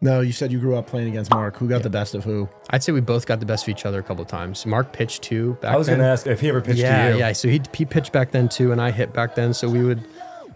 No, you said you grew up playing against Mark. Who got the best of who? I'd say we both got the best of each other a couple of times. Mark pitched too back then. I was going to ask if he ever pitched to you. Yeah. So he pitched back then too, and I hit back then. So we would,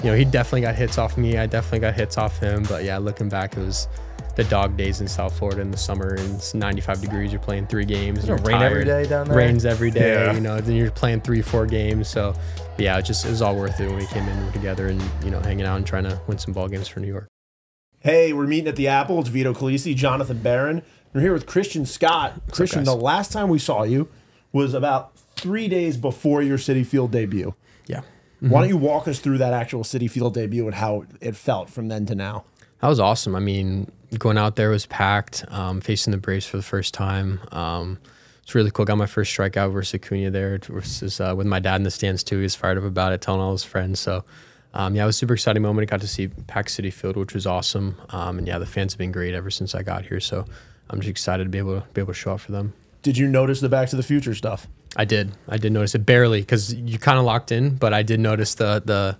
he definitely got hits off me. I definitely got hits off him. But yeah, looking back, it was the dog days in South Florida in the summer, and it's 95 degrees. You're playing 3 games. Does it rain every day down there? Rains every day. Then you're playing 3-4 games. So yeah, it was all worth it when we came in together and hanging out and trying to win some ball games for New York. Hey, we're meeting at the Apple. It's Vito Calisi, Jonathan Barron. We're here with Christian Scott. Christian, the last time we saw you was about 3 days before your Citi Field debut. Yeah. Why don't you walk us through that actual Citi Field debut and how it felt from then to now? That was awesome. I mean, going out there was packed, facing the Braves for the first time. It's really cool. Got my first strikeout versus Acuña there. Versus, with my dad in the stands too. He was fired up about it, telling all his friends. So yeah, it was a super exciting moment. I got to see packed Citi Field, which was awesome. And yeah, the fans have been great ever since I got here. So I'm just excited to be able to show up for them. Did you notice the Back to the Future stuff? I did notice it barely because you kind of locked in, but I did notice the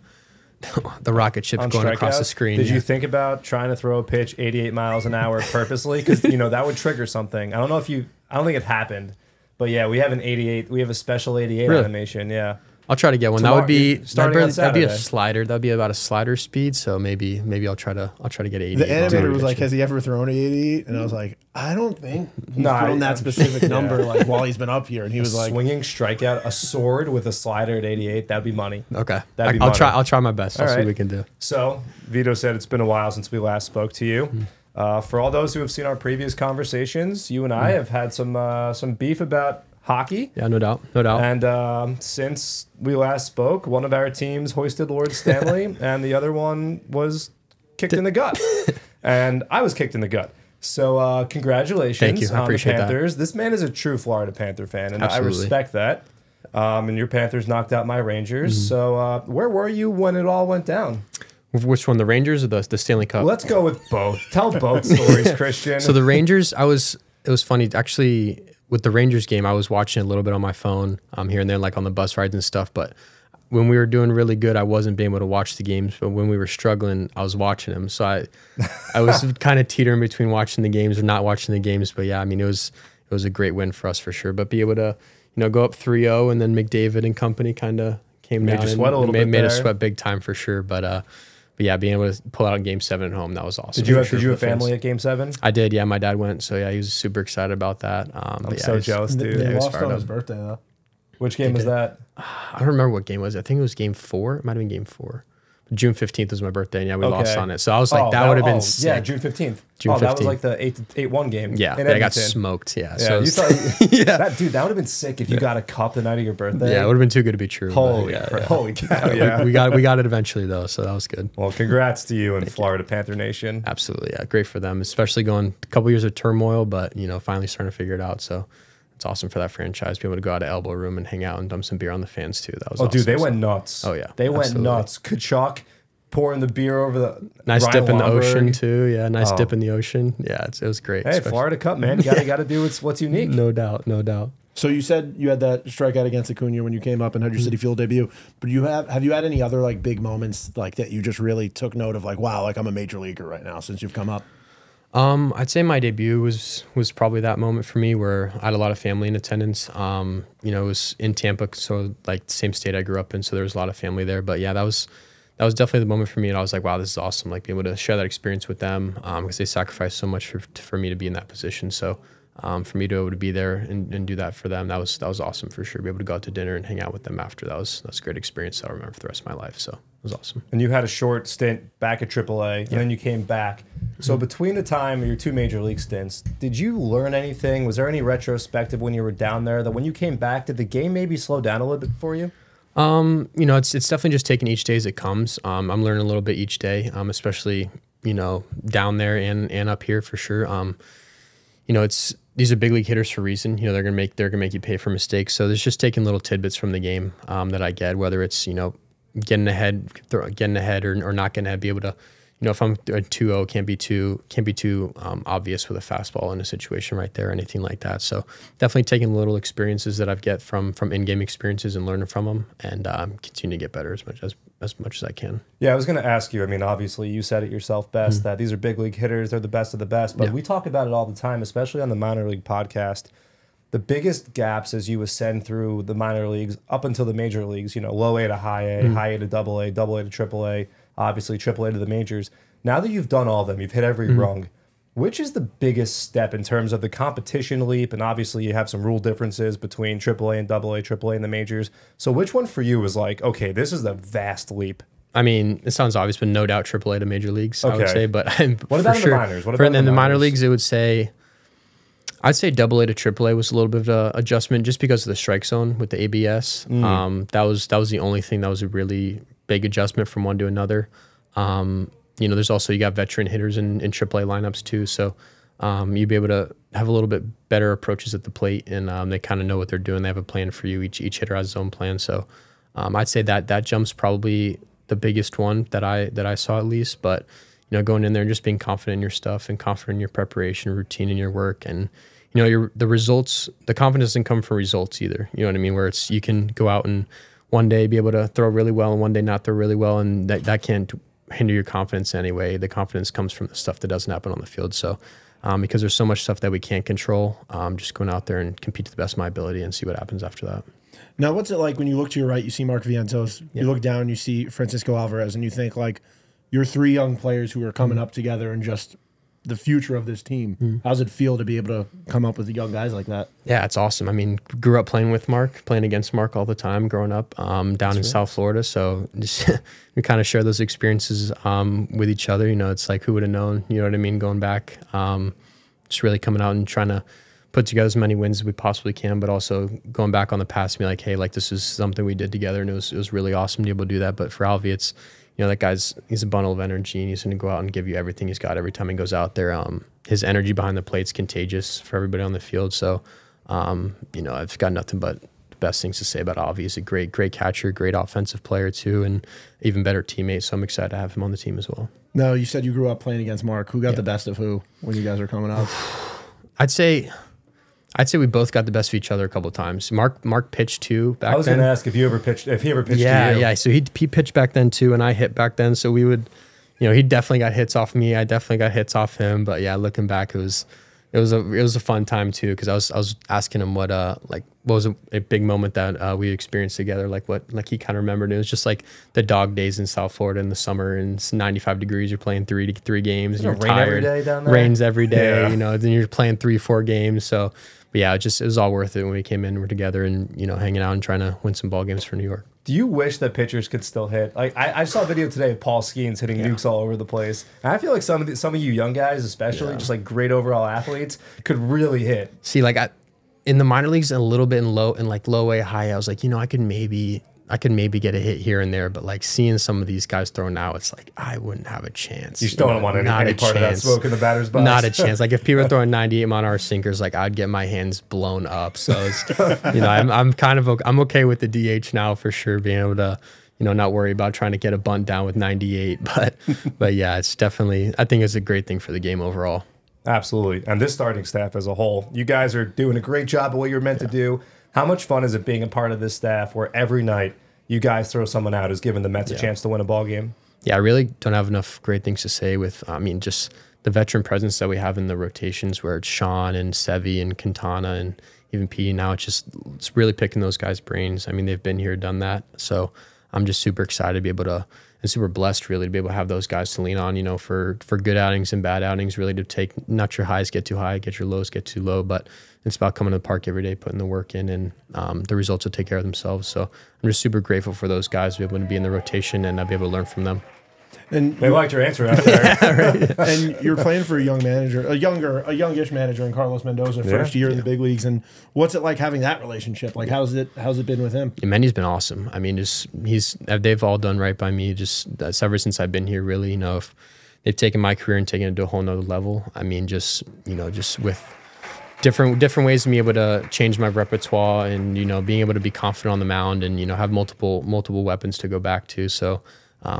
rocket ships going across the screen. Did you think about trying to throw a pitch 88 miles an hour purposely? Because that would trigger something. I don't think it happened, but yeah, we have an 88. We have a special 88 animation. Yeah. I'll try to get one. That would be that'd be a Saturday. slider. That'd be about a slider speed. So maybe I'll try to get 88. The animator was like, "Has he ever thrown 88?" And I was like, "I don't think he's thrown that specific number like while he's been up here." And he was like, "Swinging strikeout, a sword with a slider at 88. That'd be money." Okay, I'll try my best. I'll see what we can do. So Vito said it's been a while since we last spoke to you. For all those who have seen our previous conversations, you and I have had some beef about hockey. Yeah, no doubt. And since we last spoke, one of our teams hoisted Lord Stanley, and the other one was kicked in the gut. And I was kicked in the gut. So congratulations on the Panthers. This man is a true Florida Panther fan, and I respect that. And your Panthers knocked out my Rangers. So where were you when it all went down? Which one, the Rangers or the Stanley Cup? Let's go with both. Tell both stories, Christian. So the Rangers, it was funny. Actually, with the Rangers game, I was watching a little bit on my phone here and there, like on the bus rides and stuff. But when we were doing really good, I wasn't being able to watch the games. But when we were struggling, I was watching them. So I was kind of teetering between watching the games or not watching the games. But yeah, I mean, it was a great win for us for sure. But be able to go up 3-0 and then McDavid and company kind of came down and made us sweat big time for sure. But yeah, being able to pull out Game 7 at home, that was awesome. Did you have family at Game 7? I did, yeah. My dad went, so yeah, he was super excited about that. I'm so jealous, dude. They lost on his birthday, though. Which game was that? I don't remember what game it was. I think it was Game 4. It might have been Game 4. June 15th was my birthday, and yeah, we lost on it. So I was like, that would have been sick. Yeah, June 15th. That was like the 8-1 game. Yeah, I got smoked. Yeah, so you thought, dude, that would have been sick if you got a cup the night of your birthday. Yeah, it would have been too good to be true. Holy cow! Yeah, we got it eventually though, so that was good. Well, congrats to you and Florida Panther Nation. Absolutely, yeah, great for them, especially going a couple years of turmoil, but finally starting to figure it out. So it's awesome for that franchise, be able to go out to Elbow Room and hang out and dump some beer on the fans too. That was awesome. Dude, they went nuts. Oh yeah, they went nuts. Kachuk pouring the beer over the nice dip in the ocean too. Yeah, nice dip in the ocean. Yeah, it was great. Hey, Florida Cup, man, you got to do what's unique. No doubt. So you said you had that strikeout against Acuña when you came up and had your Citi Field debut, but have you had any other like big moments like that you just really took note of, like, wow, like I'm a major leaguer right now since you've come up? I'd say my debut was probably that moment for me where I had a lot of family in attendance. It was in Tampa, so like the same state I grew up in, so there was a lot of family there. But yeah, that was definitely the moment for me, and I was like, wow, this is awesome, like being able to share that experience with them because they sacrificed so much for me to be in that position. So for me to be able to be there and do that for them, that was awesome for sure. Be able to go out to dinner and hang out with them after, that was a great experience that I'll remember for the rest of my life. So it was awesome. And you had a short stint back at AAA, and then you came back. So between the time of your 2 major league stints, did you learn anything? Was there any retrospective when you were down there that when you came back, did the game maybe slow down a little bit for you? It's definitely just taking each day as it comes. I'm learning a little bit each day, especially, down there and up here for sure. These are big league hitters for a reason. They're gonna make you pay for mistakes. So there's just taking little tidbits from the game that I get, whether it's getting ahead or not getting ahead, be able to you know, if I'm doing 2-0, can't be too obvious with a fastball in a situation right there or anything like that. So definitely taking the little experiences that I've get from in-game experiences and learning from them, and continue to get better as much as I can. Yeah, I was going to ask you. I mean, obviously, you said it yourself best that these are big league hitters. They're the best of the best. But we talk about it all the time, especially on the minor league podcast. The biggest gaps as you ascend through the minor leagues up until the major leagues, you know, low A to high A, high A to double A to triple A, obviously triple A to the majors. Now that you've done all of them, you've hit every rung. Which is the biggest step in terms of the competition leap? And obviously you have some rule differences between triple A and double A, triple A and the majors. So which one for you was like, okay, this is a vast leap? I mean, it sounds obvious, but no doubt AAA to major leagues, I would say. But what about in the minors? What about in the minor leagues? It would say, I'd say AA to AAA was a little bit of an adjustment just because of the strike zone with the ABS. That was the only thing that was a really big adjustment from one to another. You know, there's also, you got veteran hitters in AAA lineups too, so you'd be able to have a little bit better approaches at the plate, and they kind of know what they're doing. They have a plan for you. Each hitter has his own plan. So I'd say that jump's probably the biggest one that I saw at least. But you know, going in there and just being confident in your stuff and confident in your preparation, routine, in your work, and you know, the results, the confidence doesn't come from results either. You know what I mean? Where it's, you can go out and one day be able to throw really well and one day not throw really well, and that can't hinder your confidence anyway. The confidence comes from the stuff that doesn't happen on the field. So because there's so much stuff that we can't control, just going out there and compete to the best of my ability and see what happens after that. Now, what's it like when you look to your right, you see Mark Vientos, you look down, you see Francisco Alvarez, and you think like, you're three young players who are coming up together and just the future of this team. How's it feel to be able to come up with young guys like that? Yeah, it's awesome. I mean, grew up playing with Mark, playing against Mark all the time growing up down in South Florida. So just we kind of share those experiences with each other. You know, it's like, who would have known, you know what I mean, going back. Just really coming out and trying to put together as many wins as we possibly can, but also going back on the past and be like, hey, like, this is something we did together, and it was really awesome to be able to do that. But for Alvy, it's, you know, that he's a bundle of energy, and he's going to go out and give you everything he's got every time he goes out there. His energy behind the plate's contagious for everybody on the field. So, you know, I've got nothing but the best things to say about Alvy. He's a great catcher, great offensive player too, and even better teammate. So I'm excited to have him on the team as well. Now, you said you grew up playing against Mark. Who got the best of who when you guys were coming up? I'd say we both got the best of each other a couple of times. Mark pitched too back then. I was going to ask if he ever pitched to you. Yeah. So he pitched back then too, and I hit back then. So we would, you know, he definitely got hits off me. I definitely got hits off him. But yeah, looking back, it was a fun time too, because I was asking him what was a big moment that we experienced together, like he kind of remembered. It was just like the dog days in South Florida in the summer, and it's 95 degrees. You're playing three games, and you're tired. Every day down there? Rains every day, you know. Then you're playing 3-4 games. So, but yeah, it was all worth it when we came in. We're together and, you know, hanging out and trying to win some ball games for New York. Do you wish that pitchers could still hit? Like I saw a video today of Paul Skeens hitting nukes all over the place. And I feel like some of you young guys, especially just like great overall athletes, could really hit. See, like in the minor leagues, a little bit in low A, high, I was like, you know, I could maybe get a hit here and there, but like seeing some of these guys throw now, it's like I wouldn't have a chance. You still don't want any part of that smoke in the batter's box. Not a chance. Like if people are throwing 98-mile-an-hour sinkers, like I'd get my hands blown up. So it's, you know, I'm okay with the DH now for sure, being able to, you know, not worry about trying to get a bunt down with 98. But yeah, it's definitely, I think it's a great thing for the game overall. Absolutely. And this starting staff as a whole, you guys are doing a great job of what you're meant to do. How much fun is it being a part of this staff where every night you guys throw someone out who's giving the Mets a chance to win a ball game? Yeah, I really don't have enough great things to say with, I mean, just the veteran presence that we have in the rotations, where it's Sean and Sevy and Quintana and even Petey now. It's really picking those guys' brains. I mean, they've been here, done that. So I'm just super excited to be able to, and super blessed really to be able to have those guys to lean on, you know, for good outings and bad outings, really to take, not your highs get too high, get your lows get too low, but it's about coming to the park every day, putting the work in, and the results will take care of themselves. So I'm just super grateful for those guys to be able to be in the rotation, and I'll be able to learn from them. And they liked your answer out there. Yeah, right. And you're playing for a youngish manager in Carlos Mendoza, first year in the big leagues. And what's it like having that relationship? Like, how's it been with him? Yeah, Mendy's been awesome. I mean, they've all done right by me. That's ever since I've been here, really. You know, if they've taken my career and taken it to a whole nother level. I mean, just with different ways to be able to change my repertoire, and, you know, being able to be confident on the mound, and, you know, have multiple weapons to go back to. So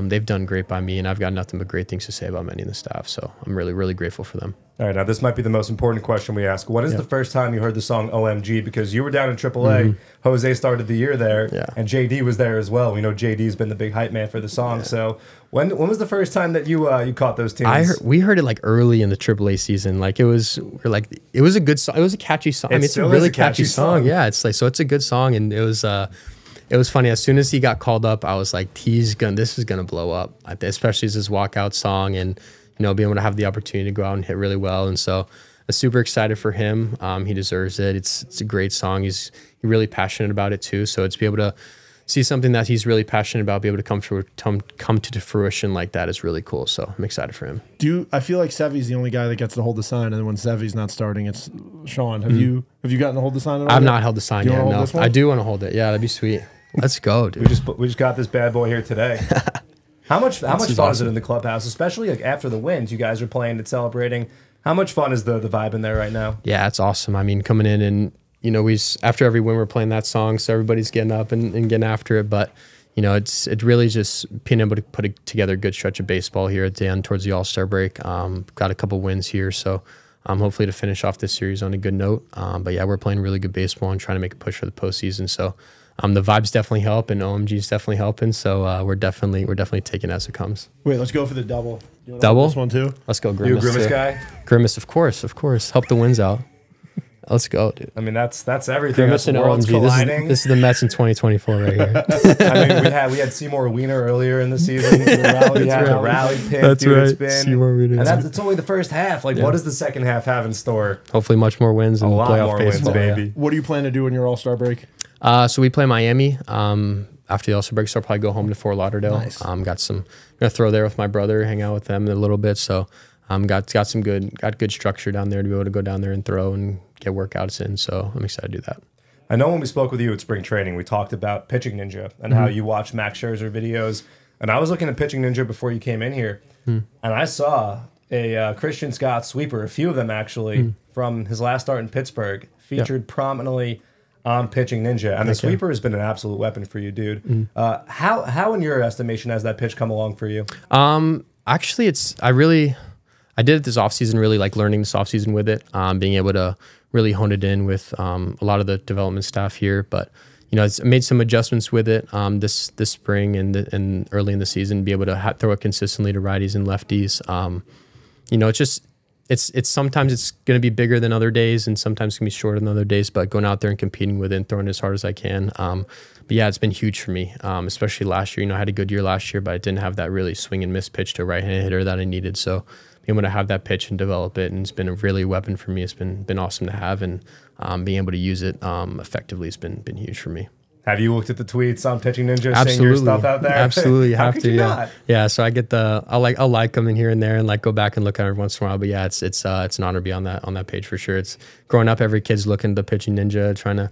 they've done great by me, and I've got nothing but great things to say about many in the staff. So I'm really, really grateful for them. All right, now this might be the most important question we ask. What is the first time you heard the song OMG? Because you were down in AAA. Jose started the year there, and JD was there as well. We know JD's been the big hype man for the song. So when was the first time that you caught those tunes? We heard it like early in the AAA season. Like it was a good song. It was a catchy song. I mean, it's a really catchy song. Yeah, it's like, so it's a good song, and it was funny. As soon as he got called up, I was like, this is gonna blow up. Especially as his walkout song, and being able to have the opportunity to go out and hit really well. And so I'm super excited for him. He deserves it. It's a great song. He's really passionate about it too. So it's be able to see something that he's really passionate about, be able to come to fruition like that is really cool. So I'm excited for him. I feel like Sevy's the only guy that gets to hold the sign, and then when Sevy's not starting, it's Sean. Have you gotten to hold the sign at all? I've not held the sign yet. No, I do want to hold it. Yeah, that'd be sweet. Let's go, dude. We just got this bad boy here today. How much fun is it in the clubhouse, especially like after the wins? You guys are playing and celebrating. How much fun is the vibe in there right now? Yeah, it's awesome. I mean, coming in and after every win we're playing that song, so everybody's getting up and getting after it. But it really just being able to put together a good stretch of baseball here at the end towards the All-Star break. Got a couple wins here, so hopefully to finish off this series on a good note. But yeah, we're playing really good baseball and trying to make a push for the postseason. So. The vibes definitely help, and OMG's definitely helping. So we're definitely taking it as it comes. Wait, let's go for the double. Double? This one too. Let's go, Grimace. You a Grimace guy? Grimace, of course. Help the wins out. Let's go, dude. I mean, that's everything. Grimace and OMG. This is the Mets in 2024 right here. I mean, we had Seymour Wiener earlier in the season. We had the rally pick. That's dude, right. It's been, Seymour Wiener. And it's only the first half. Like, what does the second half have in store? Hopefully, much more wins and a lot playoff more baseball, wins, baby. What do you plan to do in your All-Star break? So we play Miami after the All-Star break, so I'll probably go home to Fort Lauderdale. Nice. Gonna throw there with my brother, hang out with them a little bit. So got good structure down there to be able to go down there and throw and get workouts in. So I'm excited to do that. I know when we spoke with you at spring training, we talked about Pitching Ninja and how you watch Max Scherzer videos. And I was looking at Pitching Ninja before you came in here, and I saw a Christian Scott sweeper, a few of them actually, from his last start in Pittsburgh, featured prominently on Pitching Ninja, and the sweeper has been an absolute weapon for you, dude. How in your estimation has that pitch come along for you? Actually, I did it this offseason, really like learning this offseason with it, being able to really hone it in with a lot of the development staff here. But it's made some adjustments with it this spring and early in the season, be able to throw it consistently to righties and lefties. It's just. It's sometimes it's going to be bigger than other days, and sometimes it's going to be shorter than other days, but going out there and competing with it and throwing as hard as I can. But yeah, it's been huge for me, especially last year. I had a good year last year, but I didn't have that really swing and miss pitch to a right-handed hitter that I needed. So being able to have that pitch and develop it, and it's been a really weapon for me. It's been awesome to have, and being able to use it effectively has been huge for me. Have you looked at the tweets on Pitching Ninja, seeing your stuff out there? Absolutely, you have to. Not? Yeah. So I get I'll like them in here and there, and like go back and look at it every once in a while. But yeah, it's an honor to be on that page for sure. It's growing up, every kid's looking at the Pitching Ninja, trying to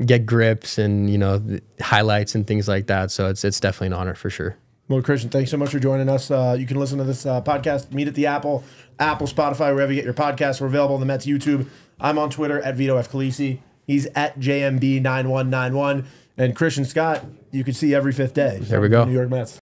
get grips and highlights and things like that. So it's definitely an honor for sure. Well, Christian, thanks so much for joining us. You can listen to this podcast, Meet at the Apple, Spotify, wherever you get your podcasts. We're available on the Mets YouTube. I'm on Twitter at Vito F. Khaleesi. He's at JMB9191. And Christian Scott, you can see every fifth day. There we go. New York Mets.